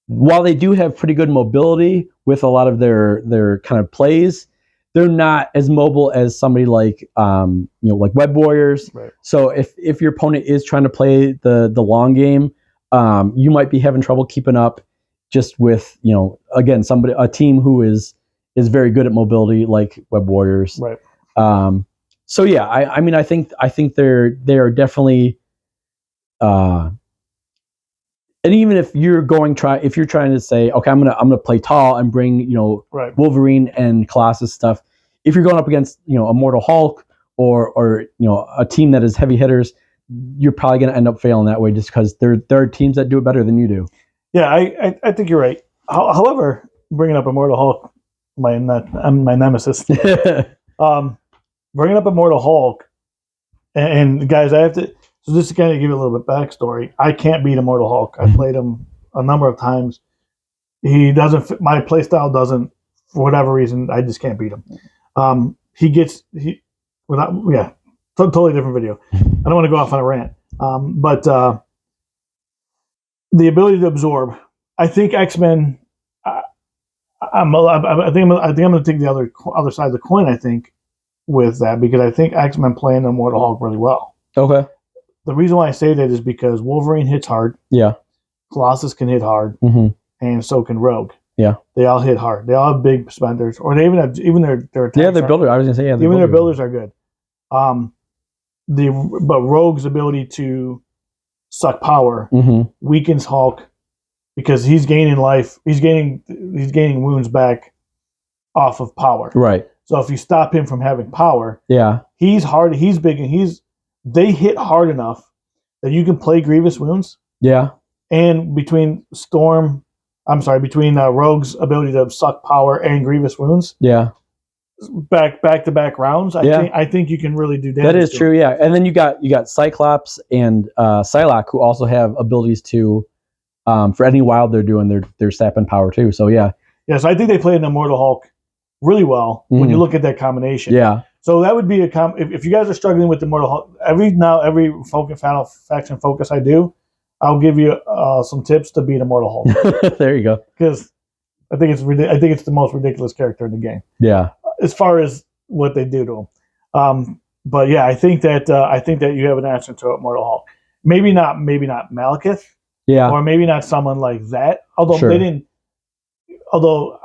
B: while they do have pretty good mobility with a lot of their kind of plays, they're not as mobile as somebody like like Web Warriors.
A: Right.
B: So if your opponent is trying to play the long game, you might be having trouble keeping up just with again a team who is very good at mobility like Web Warriors.
A: Right.
B: So yeah, I mean I think they are definitely and even if you're trying to say, okay, I'm gonna play tall and bring
A: Right.
B: Wolverine and Colossus stuff. If you're going up against Immortal Hulk or a team that is heavy hitters, you're probably gonna end up failing that way just because there are teams that do it better than you do.
A: Yeah, I think you're right. However, bringing up Immortal Hulk, my nemesis. Bringing up Immortal Hulk, and guys, I have to. So just to kind of give you a little bit backstory, I can't beat Immortal Hulk. I played him a number of times. He doesn't fit my playstyle. Doesn't, for whatever reason, I just can't beat him. Totally different video. I don't want to go off on a rant, but the ability to absorb. I think X-Men. I think I'm going to take the other side of the coin. I think with that because I think X-Men playing Immortal Hulk really well.
B: Okay.
A: The reason why I say that is because Wolverine hits hard.
B: Yeah.
A: Colossus can hit hard, and so can Rogue.
B: Yeah.
A: They all hit hard. They all have big spenders, or they even have their attacks.
B: Yeah, their builder. I was gonna say
A: even their builders are good. But Rogue's ability to suck power weakens Hulk because he's gaining life. He's gaining wounds back off of power.
B: Right.
A: So if you stop him from having power,
B: yeah,
A: he's hard. He's big, and they hit hard enough that you can play grievous wounds.
B: Yeah.
A: And between Rogue's ability to suck power and grievous wounds.
B: Yeah.
A: Back to back rounds. I think you can really do damage.
B: That is true. Yeah. And then you got Cyclops and Psylocke who also have abilities to, for any wild they're doing, they're sapping power too. So yeah.
A: Yeah. So I think they played an Immortal Hulk really well when you look at that combination.
B: Yeah.
A: So that would be if you guys are struggling with Immortal Hulk, every Final Faction focus I do, I'll give you some tips to beat Immortal Hulk.
B: There you go.
A: Because I think it's the most ridiculous character in the game.
B: Yeah.
A: As far as what they do to him, but yeah, I think that you have an answer to Immortal Hulk. Maybe not Malekith.
B: Yeah.
A: Or maybe not someone like that. Although
B: sure.
A: they didn't. Although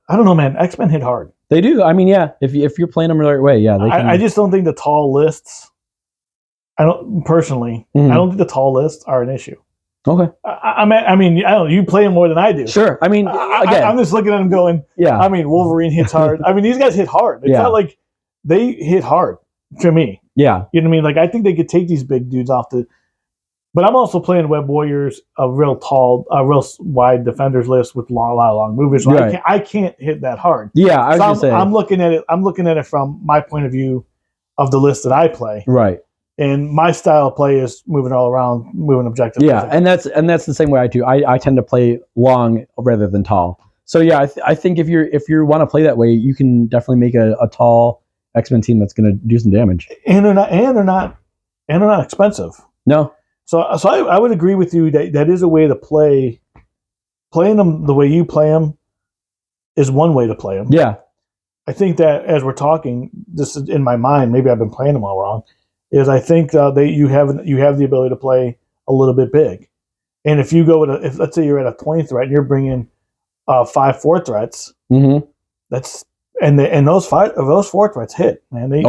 A: I don't know, man. X-Men hit hard.
B: They do. I mean, yeah. If you're playing them the right way, yeah. They can.
A: I just don't think the tall lists. I don't think the tall lists are an issue.
B: Okay.
A: I mean, I don't know. You play them more than I do.
B: Sure. I mean, again,
A: I'm just looking at them going.
B: Yeah.
A: I mean, Wolverine hits hard. I mean, these guys hit hard. It's not like they hit hard to me.
B: Yeah.
A: You know what I mean? Like I think they could take these big dudes off the. But I'm also playing Web Warriors, a real wide defenders list with a lot of long movers. So right. I can't hit that hard.
B: Yeah, I was gonna say.
A: I'm looking at it from my point of view of the list that I play.
B: Right.
A: And my style of play is moving all around, moving objectives.
B: Yeah, and that's the same way I do. I tend to play long rather than tall. So yeah, I think if you want to play that way, you can definitely make a tall X-Men team that's going to do some damage. And they're not expensive. No. So I would agree with you that is a way to play. Playing them the way you play them is one way to play them. Yeah. I think that as we're talking, this is in my mind. Maybe I've been playing them all wrong. Is I think you have the ability to play a little bit big, and if you go if let's say you're at a 20 threat and you're bringing 5-4 threats, that's and those 4 threats hit, man. They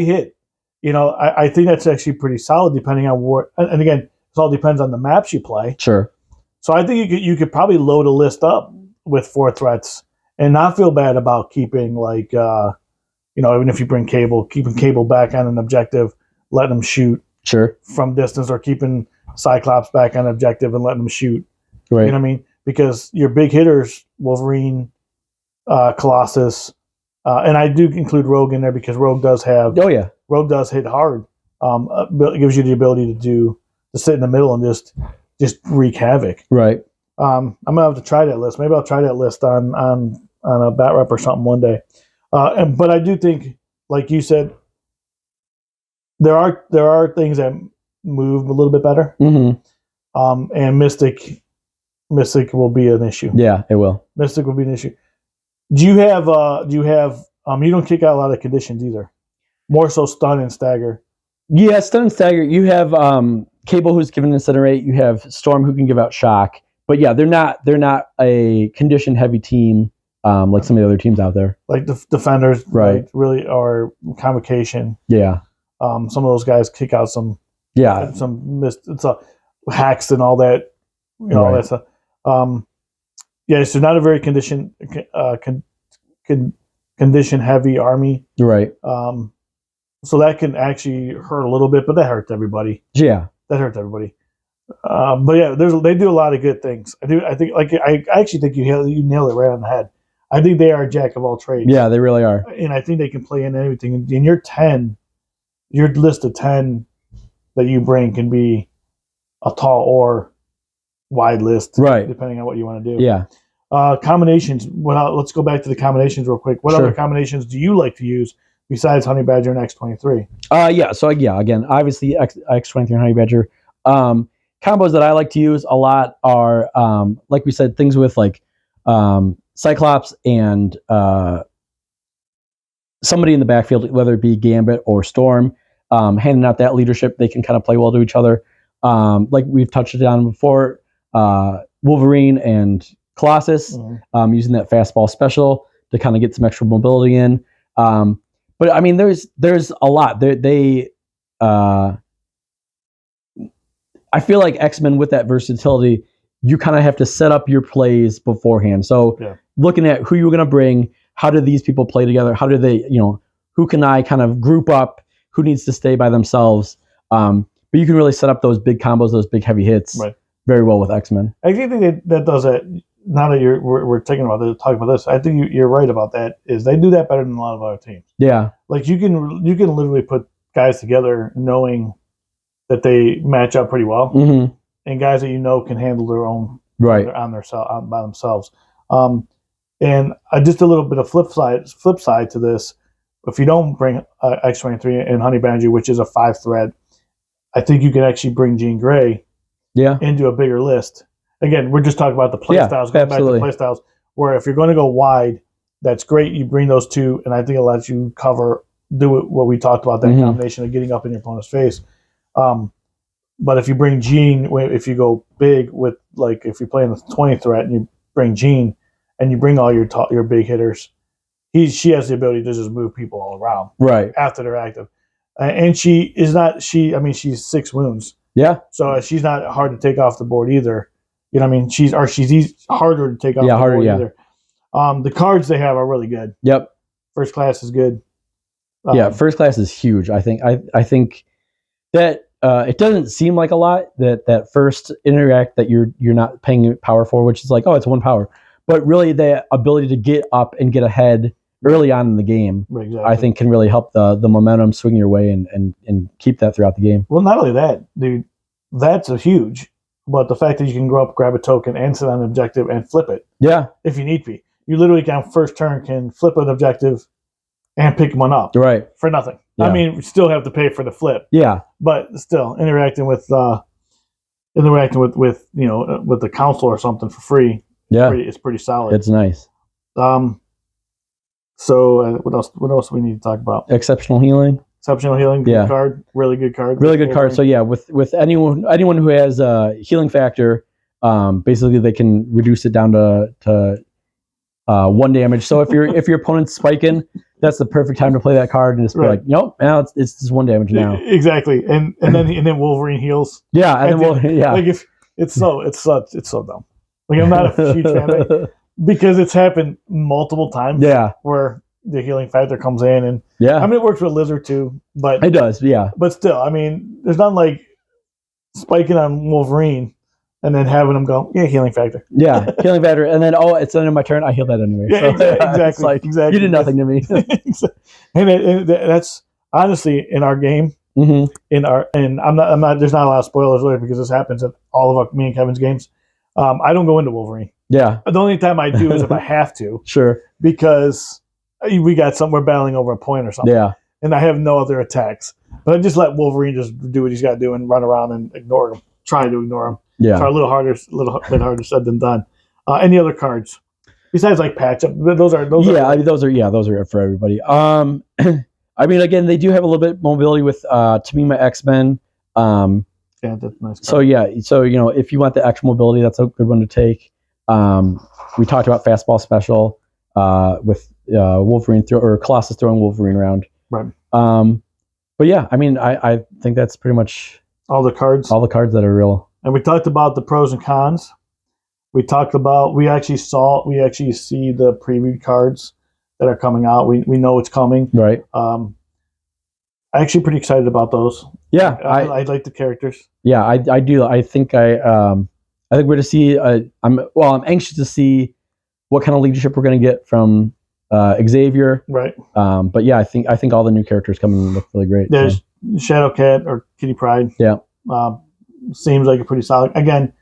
B: hit. You know, I think that's actually pretty solid depending on what. And again, it all depends on the maps you play. Sure. So I think you could probably load a list up with 4 threats and not feel bad about keeping even if you bring keeping Cable back on an objective. Letting them shoot from distance, or keeping Cyclops back on objective and letting them shoot. Right. You know what I mean? Because your big hitters, Wolverine, Colossus, and I do include Rogue in there because Rogue does have. Oh yeah. Rogue does hit hard. It gives you the ability to sit in the middle and just wreak havoc. Right. I'm gonna have to try that list. Maybe I'll try that list on a bat rep or something one day. But I do think, like you said. There are things that move a little bit better, and Mystic
A: Mystic will be an issue.
B: Yeah, it will.
A: Mystic will be an issue. Do you have you don't kick out a lot of conditions either. More so stun and stagger.
B: Yeah, stun and stagger. You have Cable who's given incinerate, you have Storm who can give out shock. But yeah, they're not a condition heavy team like some of the other teams out there.
A: Like the defenders,
B: right?
A: Like, really are convocation.
B: Yeah.
A: Some of those guys kick out some it's hacks and all that, all that stuff. So not a very condition heavy army.
B: Right.
A: So that can actually hurt a little bit, but that hurts everybody.
B: Yeah.
A: That hurts everybody. But yeah, they do a lot of good things. I actually think you nailed it right on the head. I think they are a jack of all trades.
B: Yeah, they really are.
A: And I think they can play in everything. In your list of 10 that you bring can be a tall or wide list,
B: right?
A: Depending on what you want to do.
B: Yeah.
A: Combinations. Let's go back to the combinations real quick. What other combinations do you like to use besides Honey Badger and X-23?
B: Again, obviously X-23 and Honey Badger. Combos that I like to use a lot are, like we said, things with like Cyclops and somebody in the backfield, whether it be Gambit or Storm, handing out that leadership. They can kind of play well to each other. Like we've touched on before, Wolverine and Colossus, using that fastball special to kind of get some extra mobility in. But I mean, there's a lot. I feel like X-Men with that versatility, you kind of have to set up your plays beforehand. So looking at who you're going to bring, how do these people play together? How do they, who can I kind of group up? Who needs to stay by themselves? But you can really set up those big combos, those big heavy hits very well with X-Men.
A: I think that does it. Now that we're talking about this, I think you're right about that. Is they do that better than a lot of other teams.
B: Yeah,
A: like you can literally put guys together knowing that they match up pretty well, and guys that can handle their own by themselves. And just a little bit of flip side to this. If you don't bring X-23 and Honey Badger, which is a 5-thread, I think you can actually bring Jean Grey into a bigger list. Again, we're just talking about the play styles. Going back to the play styles, where if you're going to go wide, that's great. You bring those two, and I think it lets you do what we talked about, that combination of getting up in your opponent's face. But if you bring Jean, if you go big with, like, if you're playing the 20 threat and you bring Jean and you bring all your big hitters, she has the ability to just move people all around after they're active. And she's 6 wounds. Yeah. So she's not hard to take off the board either. You know what I mean? She's harder to take off the board either. The cards they have are really good. Yep. First class is good.
B: First class is huge. I think that it doesn't seem like a lot, that first interact that you're not paying power for, which is like, oh, it's 1 power. But really the ability to get up and get ahead early on in the game, I think can really help the momentum swing your way and keep that throughout the game.
A: Well, not only that, dude, that's a huge. But the fact that you can go up, grab a token, and sit on an objective and flip it. Yeah. If you need to. You literally can first turn can flip an objective and pick one up. Right. For nothing. Yeah. I mean, we still have to pay for the flip. Yeah. But still, interacting with the council or something for free. Yeah. It's pretty solid.
B: It's nice.
A: So what else do we need to talk about?
B: Exceptional healing.
A: Good card. Really good card.
B: Really good card. So yeah, with anyone who has a healing factor, basically they can reduce it down to 1 damage. So if your opponent's spiking, that's the perfect time to play that card and just be like, nope, now it's just 1 damage now.
A: Exactly. And then Wolverine heals.
B: Yeah,
A: like if it's so dumb. Like I'm not a huge fan of it because it's happened multiple times. Yeah, where the healing factor comes in, and I mean it works with Lizard too, but
B: it does. Yeah,
A: but still, I mean, there's not like spiking on Wolverine and then having him go, healing factor.
B: Yeah, healing factor, and then it's under my turn. I heal that anyway.
A: Yeah, so, exactly.
B: You did nothing to me.
A: and that's honestly in our game. Mm-hmm. I'm not. There's not a lot of spoilers later because this happens at all of me and Kevin's games. I don't go into Wolverine. Yeah. The only time I do is if I have to. Sure. Because we got we're battling over a point or something. Yeah. And I have no other attacks. But I just let Wolverine just do what he's got to do and run around and ignore him. Try to ignore him.
B: Yeah.
A: So a little bit harder said than done. Any other cards besides like patch up? Those are
B: those are for everybody. I mean, again, they do have a little bit mobility with Tamima X-Men.
A: Yeah, that's nice card.
B: So yeah, so if you want the extra mobility, that's a good one to take. We talked about fastball special with Wolverine or Colossus throwing Wolverine around.
A: Right.
B: But yeah, I mean, I think that's pretty much
A: all the cards
B: that are real.
A: And we talked about the pros and cons. We actually see the preview cards that are coming out. We know it's coming.
B: Right.
A: I'm actually pretty excited about those.
B: Yeah,
A: I like the characters.
B: Yeah, I do. I think we're to see. I'm anxious to see what kind of leadership we're going to get from Xavier.
A: Right.
B: But yeah, I think all the new characters coming look really great.
A: There's Shadowcat or Kitty Pryde.
B: Yeah.
A: Seems like a pretty solid. Again,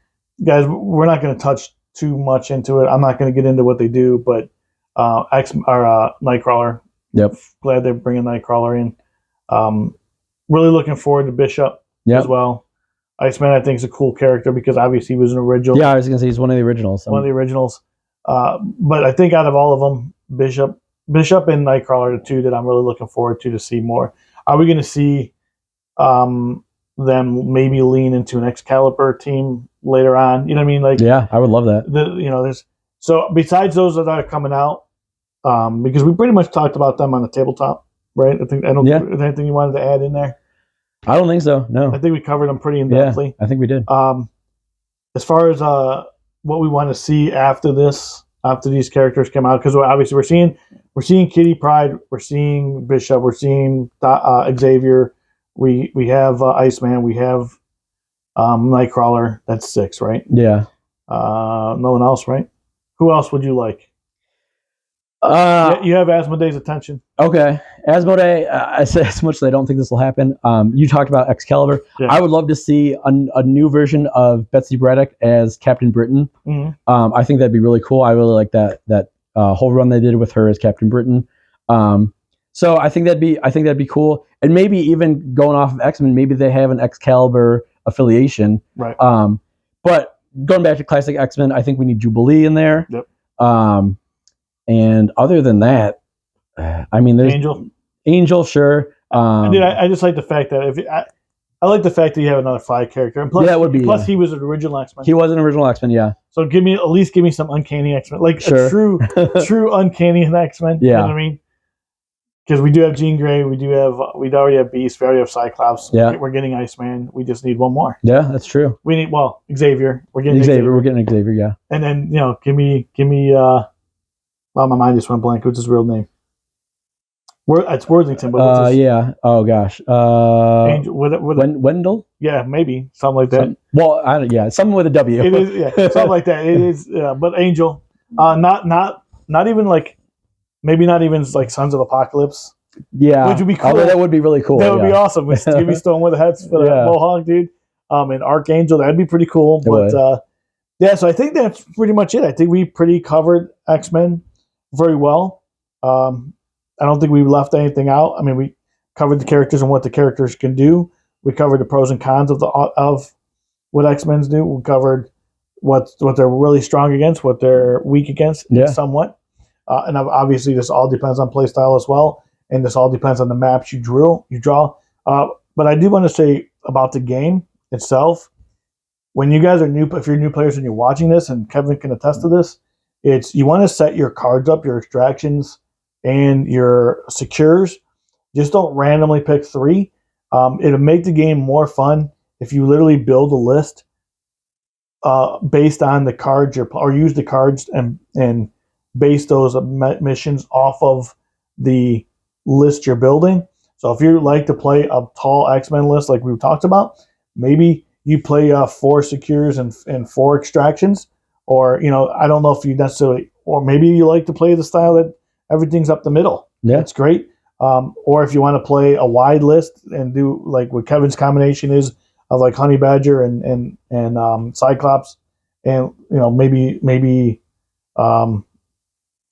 A: guys, we're not going to touch too much into it. I'm not going to get into what they do, but Nightcrawler.
B: Yep.
A: Glad they're bringing Nightcrawler in. Really looking forward to Bishop as well. Iceman, I think, is a cool character because obviously he was an original.
B: Yeah, I was going to say he's one of the originals.
A: One of the originals. But I think out of all of them, Bishop and Nightcrawler are the two that I'm really looking forward to see more. Are we going to see them maybe lean into an Excalibur team later on? You know what I mean? Like,
B: yeah, I would love that.
A: There's so besides those that are coming out, because we pretty much talked about them on the tabletop, right? Is there anything you wanted to add in there?
B: I don't think so. No,
A: I think we covered them pretty in depthly.
B: Yeah, I think we did.
A: As far as what we want to see after these characters come out, because obviously we're seeing Kitty Pryde, we're seeing Bishop, we're seeing Xavier, we have Iceman, we have Nightcrawler. That's 6, right?
B: Yeah.
A: No one else, right? Who else would you like? You have Asmodee's attention.
B: Okay, Asmodee. I said as much as I don't think this will happen. You talked about Excalibur. Yeah. I would love to see a new version of Betsy Braddock as Captain Britain. Mm-hmm. I think that'd be really cool. I really like that whole run they did with her as Captain Britain. So I think that'd be cool. And maybe even going off of X-Men, maybe they have an Excalibur affiliation.
A: Right.
B: But going back to classic X-Men, I think we need Jubilee in there.
A: Yep.
B: And other than that, I mean, there's Angel, sure.
A: I just like the fact that I like the fact that you have another Fly character, and plus, he was an original X-Men.
B: He was an original X-Men, yeah.
A: So at least give me some uncanny X-Men, like a true uncanny X-Men.
B: Yeah.
A: You know what I mean? Because we do have Jean Grey, we already have Beast, we already have Cyclops.
B: Yeah.
A: We're getting Iceman. We just need one more.
B: Yeah, that's true.
A: We need Xavier. We're getting
B: Xavier. We're getting Xavier, yeah.
A: And then give me. Well, my mind just went blank. What's his real name? It's Worthington, but
B: yeah. Oh gosh.
A: Angel,
B: Wendell?
A: Yeah, maybe something like that.
B: Something with a W.
A: It is, something like that. It is, but Angel, not even like, maybe not even like Sons of Apocalypse.
B: Yeah,
A: which would be cool.
B: Although that would be really cool.
A: That would be awesome. With Stevie Stone with the heads for that Mohawk dude, and Archangel. That'd be pretty cool. But so I think that's pretty much it. I think we pretty covered X-Men very well. I don't think we left anything out. I mean, we covered the characters and what the characters can do. We covered the pros and cons of what X-Men do. We covered what they're really strong against, what they're weak against, somewhat. And obviously, this all depends on play style as well, and this all depends on the maps you draw. But I do want to say about the game itself. When you guys are new, if you're new players and you're watching this, and Kevin can attest to this, you want to set your cards up, your extractions, and your secures. Just don't randomly pick 3. It'll make the game more fun if you literally build a list based on the cards or use the cards and base those missions off of the list you're building. So if you like to play a tall X-Men list like we talked about, maybe you play 4 secures and 4 extractions. Or, I don't know if you necessarily, or maybe you like to play the style that everything's up the middle.
B: Yeah.
A: That's great. Or if you want to play a wide list and do like what Kevin's combination is of like Honey Badger and Cyclops, and maybe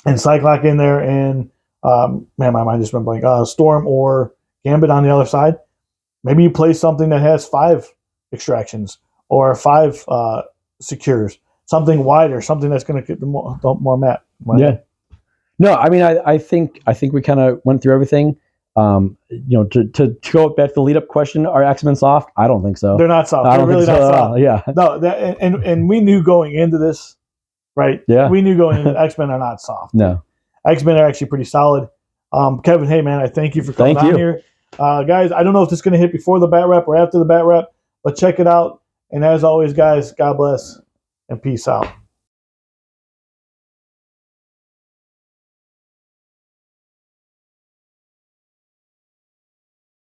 A: and Cyclops in there, and my mind just went blank. Storm or Gambit on the other side. Maybe you play something that has 5 extractions, or 5 secures, something wider, something that's going to get the more matte.
B: Yeah. No, I mean, I think we kind of went through everything. To go back to the lead up question, are X-Men soft? I don't think so.
A: They're not soft. They're really not soft.
B: Yeah.
A: No, and we knew going into this, right?
B: Yeah.
A: We knew going into X-Men are not soft.
B: No.
A: X-Men are actually pretty solid. Kevin, hey man, I thank you for coming on here. Guys, I don't know if this is going to hit before the bat rep or after the bat rep, but check it out. And as always, guys, God bless and peace out.